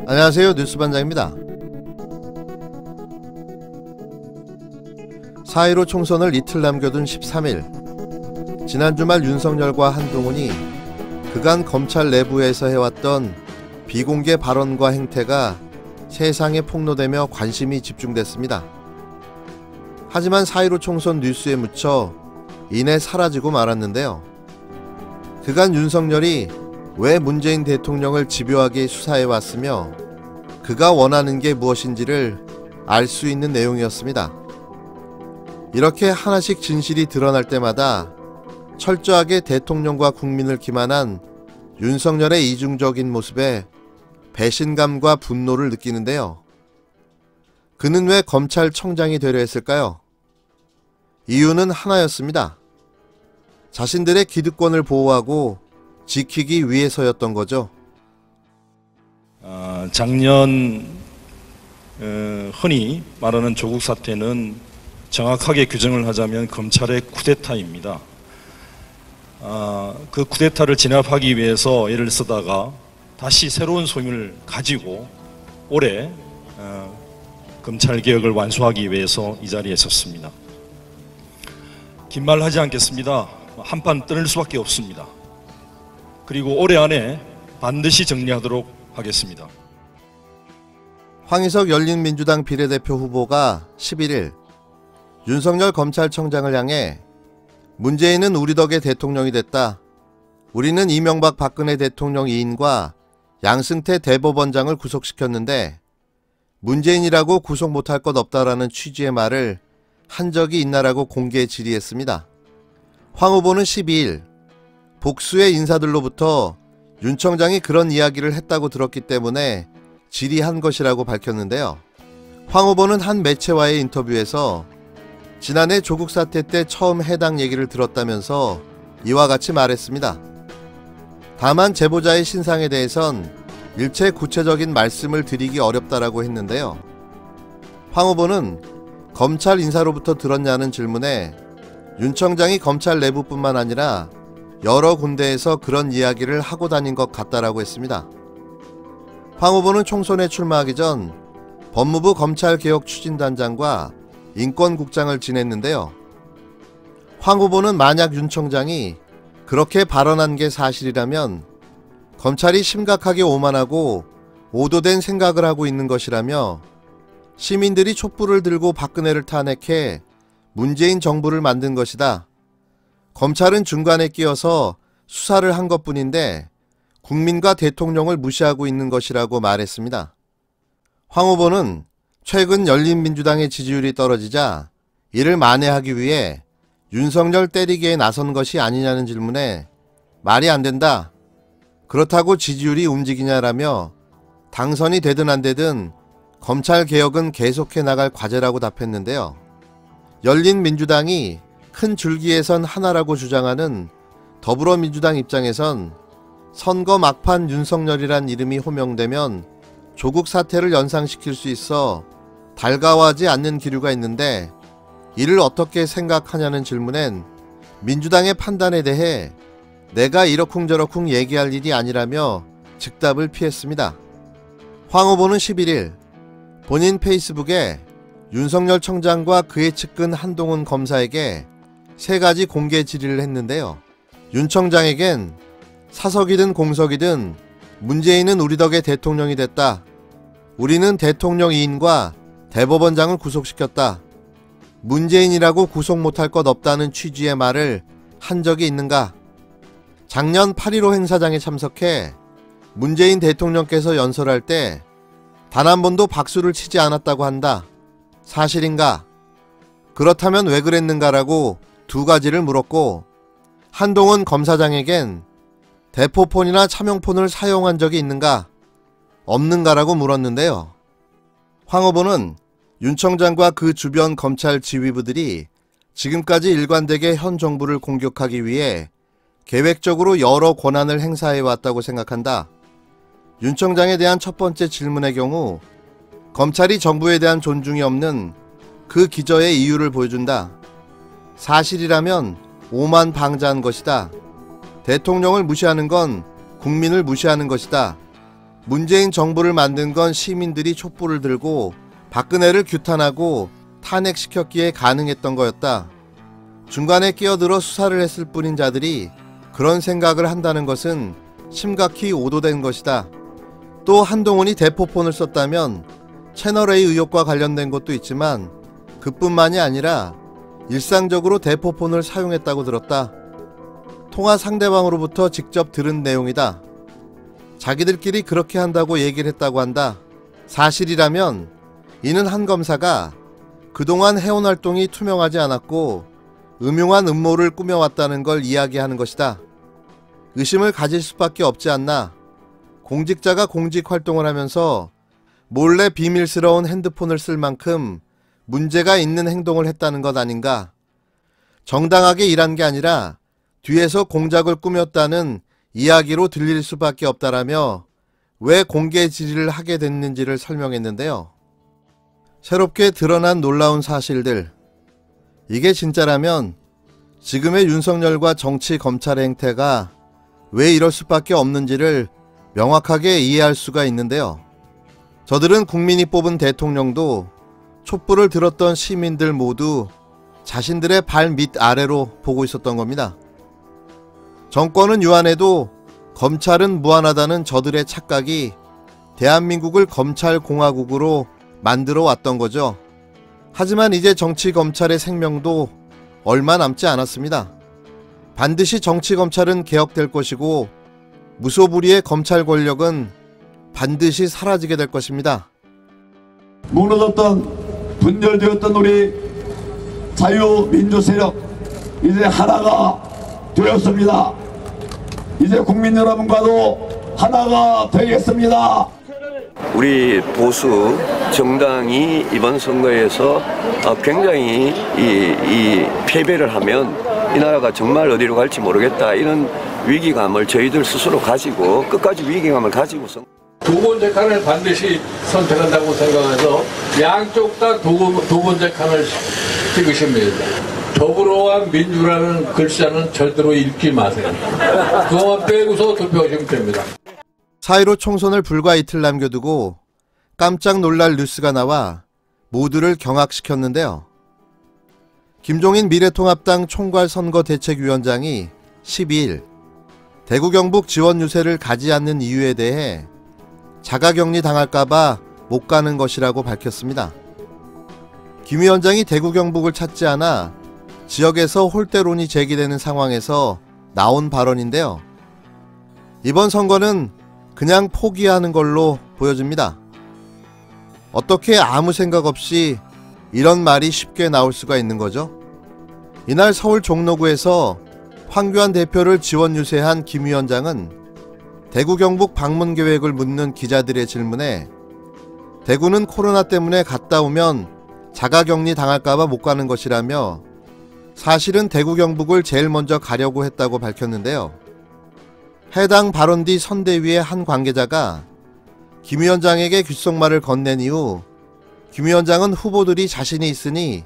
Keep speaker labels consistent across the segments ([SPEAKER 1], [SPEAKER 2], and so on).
[SPEAKER 1] 안녕하세요, 뉴스반장입니다. 4.15 총선을 이틀 남겨둔 13일, 지난 주말 윤석열과 한동훈이 그간 검찰 내부에서 해왔던 비공개 발언과 행태가 세상에 폭로되며 관심이 집중됐습니다. 하지만 4.15 총선 뉴스에 묻혀 이내 사라지고 말았는데요. 그간 윤석열이 왜 문재인 대통령을 집요하게 수사해왔으며 그가 원하는 게 무엇인지를 알 수 있는 내용이었습니다. 이렇게 하나씩 진실이 드러날 때마다 철저하게 대통령과 국민을 기만한 윤석열의 이중적인 모습에 배신감과 분노를 느끼는데요. 그는 왜 검찰청장이 되려 했을까요? 이유는 하나였습니다. 자신들의 기득권을 보호하고 지키기 위해서였던 거죠.
[SPEAKER 2] 작년 흔히 말하는 조국 사태는 정확하게 규정을 하자면 검찰의 쿠데타입니다. 그 쿠데타를 진압하기 위해서 애를 쓰다가 다시 새로운 소임을 가지고 올해 검찰개혁을 완수하기 위해서 이 자리에 섰습니다. 긴 말 하지 않겠습니다. 한판 떠날 수밖에 없습니다. 그리고 올해 안에 반드시 정리하도록 하겠습니다.
[SPEAKER 1] 황희석 열린민주당 비례대표 후보가 11일 윤석열 검찰청장을 향해 문재인은 우리 덕에 대통령이 됐다. 우리는 이명박 박근혜 대통령 이인과 양승태 대법원장을 구속시켰는데 문재인이라고 구속 못할 것 없다라는 취지의 말을 한 적이 있나라고 공개 질의했습니다. 황 후보는 12일 복수의 인사들로부터 윤 청장이 그런 이야기를 했다고 들었기 때문에 질의한 것이라고 밝혔는데요. 황 후보는 한 매체와의 인터뷰에서 지난해 조국 사태 때 처음 해당 얘기를 들었다면서 이와 같이 말했습니다. 다만 제보자의 신상에 대해선 일체 구체적인 말씀을 드리기 어렵다라고 했는데요. 황 후보는 검찰 인사로부터 들었냐는 질문에 윤 청장이 검찰 내부뿐만 아니라 여러 군데에서 그런 이야기를 하고 다닌 것 같다라고 했습니다. 황 후보는 총선에 출마하기 전 법무부 검찰개혁추진단장과 인권국장을 지냈는데요. 황 후보는 만약 윤 청장이 그렇게 발언한 게 사실이라면 검찰이 심각하게 오만하고 오도된 생각을 하고 있는 것이라며 시민들이 촛불을 들고 박근혜를 탄핵해 문재인 정부를 만든 것이다. 검찰은 중간에 끼어서 수사를 한 것뿐인데 국민과 대통령을 무시하고 있는 것이라고 말했습니다. 황 후보는 최근 열린민주당의 지지율이 떨어지자 이를 만회하기 위해 윤석열 때리기에 나선 것이 아니냐는 질문에 말이 안 된다. 그렇다고 지지율이 움직이냐라며 당선이 되든 안 되든 검찰개혁은 계속해 나갈 과제라고 답했는데요. 열린민주당이 큰 줄기에선 하나라고 주장하는 더불어민주당 입장에선 선거 막판 윤석열이란 이름이 호명되면 조국 사태를 연상시킬 수 있어 달가워하지 않는 기류가 있는데 이를 어떻게 생각하냐는 질문엔 민주당의 판단에 대해 내가 이러쿵저러쿵 얘기할 일이 아니라며 즉답을 피했습니다. 황 후보는 11일 본인 페이스북에 윤석열 청장과 그의 측근 한동훈 검사에게 3가지 공개 질의를 했는데요. 윤 청장에겐 사석이든 공석이든 문재인은 우리 덕에 대통령이 됐다. 우리는 대통령 이인과 대법원장을 구속시켰다. 문재인이라고 구속 못할 것 없다는 취지의 말을 한 적이 있는가? 작년 8.15 행사장에 참석해 문재인 대통령께서 연설할 때 단 한 번도 박수를 치지 않았다고 한다. 사실인가? 그렇다면 왜 그랬는가라고 2가지를 물었고 한동훈 검사장에겐 대포폰이나 차명폰을 사용한 적이 있는가? 없는가라고 물었는데요. 황 후보는 윤 청장과 그 주변 검찰 지휘부들이 지금까지 일관되게 현 정부를 공격하기 위해 계획적으로 여러 권한을 행사해왔다고 생각한다. 윤 청장에 대한 첫 번째 질문의 경우 검찰이 정부에 대한 존중이 없는 그 기저의 이유를 보여준다. 사실이라면 오만방자한 것이다. 대통령을 무시하는 건 국민을 무시하는 것이다. 문재인 정부를 만든 건 시민들이 촛불을 들고 박근혜를 규탄하고 탄핵시켰기에 가능했던 거였다. 중간에 끼어들어 수사를 했을 뿐인 자들이 그런 생각을 한다는 것은 심각히 오도된 것이다. 또 한동훈이 대포폰을 썼다면 채널A 의혹과 관련된 것도 있지만 그뿐만이 아니라 일상적으로 대포폰을 사용했다고 들었다. 통화 상대방으로부터 직접 들은 내용이다. 자기들끼리 그렇게 한다고 얘기를 했다고 한다. 사실이라면 이는 한 검사가 그동안 해온 활동이 투명하지 않았고 음흉한 음모를 꾸며왔다는 걸 이야기하는 것이다. 의심을 가질 수밖에 없지 않나. 공직자가 공직 활동을 하면서 몰래 비밀스러운 핸드폰을 쓸 만큼 문제가 있는 행동을 했다는 것 아닌가. 정당하게 일한 게 아니라 뒤에서 공작을 꾸몄다는 이야기로 들릴 수밖에 없다라며 왜 공개 질의를 하게 됐는지를 설명했는데요. 새롭게 드러난 놀라운 사실들. 이게 진짜라면 지금의 윤석열과 정치 검찰의 행태가 왜 이럴 수밖에 없는지를 명확하게 이해할 수가 있는데요. 저들은 국민이 뽑은 대통령도 촛불을 들었던 시민들 모두 자신들의 발 밑아래로 보고 있었던 겁니다. 정권은 유한해도 검찰은 무한하다는 저들의 착각이 대한민국을 검찰공화국으로 만들어 왔던 거죠. 하지만 이제 정치검찰의 생명도 얼마 남지 않았습니다. 반드시 정치검찰은 개혁될 것이고 무소불위의 검찰 권력은 반드시 사라지게 될 것입니다.
[SPEAKER 3] 무너졌던 분열되었던 우리 자유민주 세력 이제 하나가 되었습니다. 이제 국민 여러분과도 하나가 되겠습니다.
[SPEAKER 4] 우리 보수 정당이 이번 선거에서 굉장히 이 패배를 하면 이 나라가 정말 어디로 갈지 모르겠다, 이런 위기감을 저희들 스스로 가지고 끝까지 위기감을 가지고서
[SPEAKER 5] 두 번째 칸을 반드시 선택한다고 생각해서 양쪽 다 두 번째 칸을 찍으시면 됩니다. 더불어와 민주라는 글자는 절대로 읽지 마세요. 그것만 빼고서 투표하시면 됩니다.
[SPEAKER 1] 4.15 총선을 불과 이틀 남겨두고 깜짝 놀랄 뉴스가 나와 모두를 경악시켰는데요. 김종인 미래통합당 총괄선거대책위원장이 12일 대구 경북 지원 유세를 가지 않는 이유에 대해 자가격리 당할까봐 못 가는 것이라고 밝혔습니다. 김 위원장이 대구 경북을 찾지 않아 지역에서 홀대론이 제기되는 상황에서 나온 발언인데요. 이번 선거는 그냥 포기하는 걸로 보여집니다. 어떻게 아무 생각 없이 이런 말이 쉽게 나올 수가 있는 거죠? 이날 서울 종로구에서 황교안 대표를 지원 유세한 김 위원장은 대구 경북 방문 계획을 묻는 기자들의 질문에 대구는 코로나 때문에 갔다 오면 자가격리 당할까봐 못 가는 것이라며 사실은 대구 경북을 제일 먼저 가려고 했다고 밝혔는데요. 해당 발언 뒤 선대위의 한 관계자가 김 위원장에게 귓속말을 건넨 이후 김 위원장은 후보들이 자신이 있으니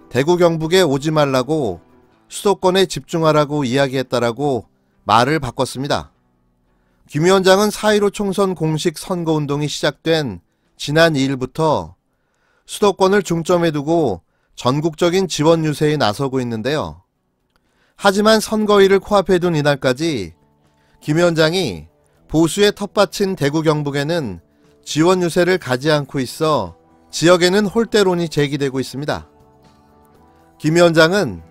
[SPEAKER 1] 대구 경북에 오지 말라고 수도권에 집중하라고 이야기했다라고 말을 바꿨습니다. 김 위원장은 4.15 총선 공식 선거운동이 시작된 지난 2일부터 수도권을 중점에 두고 전국적인 지원 유세에 나서고 있는데요. 하지만 선거일을 코앞에 둔 이날까지 김 위원장이 보수의 텃밭인 대구 경북에는 지원 유세를 가지 않고 있어 지역에는 홀대론이 제기되고 있습니다. 김 위원장은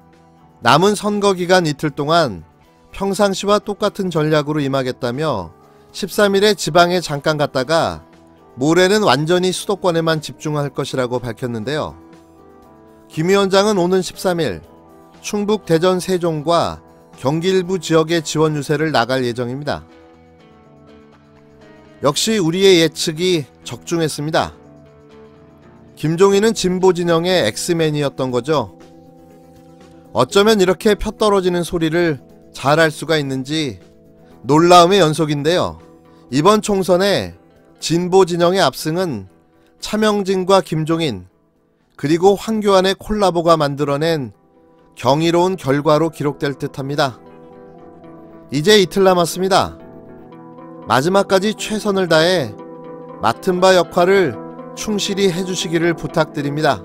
[SPEAKER 1] 남은 선거 기간 이틀 동안 평상시와 똑같은 전략으로 임하겠다며 13일에 지방에 잠깐 갔다가 모레는 완전히 수도권에만 집중할 것이라고 밝혔는데요. 김 위원장은 오는 13일 충북, 대전, 세종과 경기 일부 지역의 지원 유세를 나갈 예정입니다. 역시 우리의 예측이 적중했습니다. 김종인은 진보 진영의 엑스맨이었던 거죠. 어쩌면 이렇게 펴떨어지는 소리를 잘할 수가 있는지 놀라움의 연속인데요. 이번 총선에 진보 진영의 압승은 차명진과 김종인 그리고 황교안의 콜라보가 만들어낸 경이로운 결과로 기록될 듯합니다. 이제 이틀 남았습니다. 마지막까지 최선을 다해 맡은 바 역할을 충실히 해주시기를 부탁드립니다.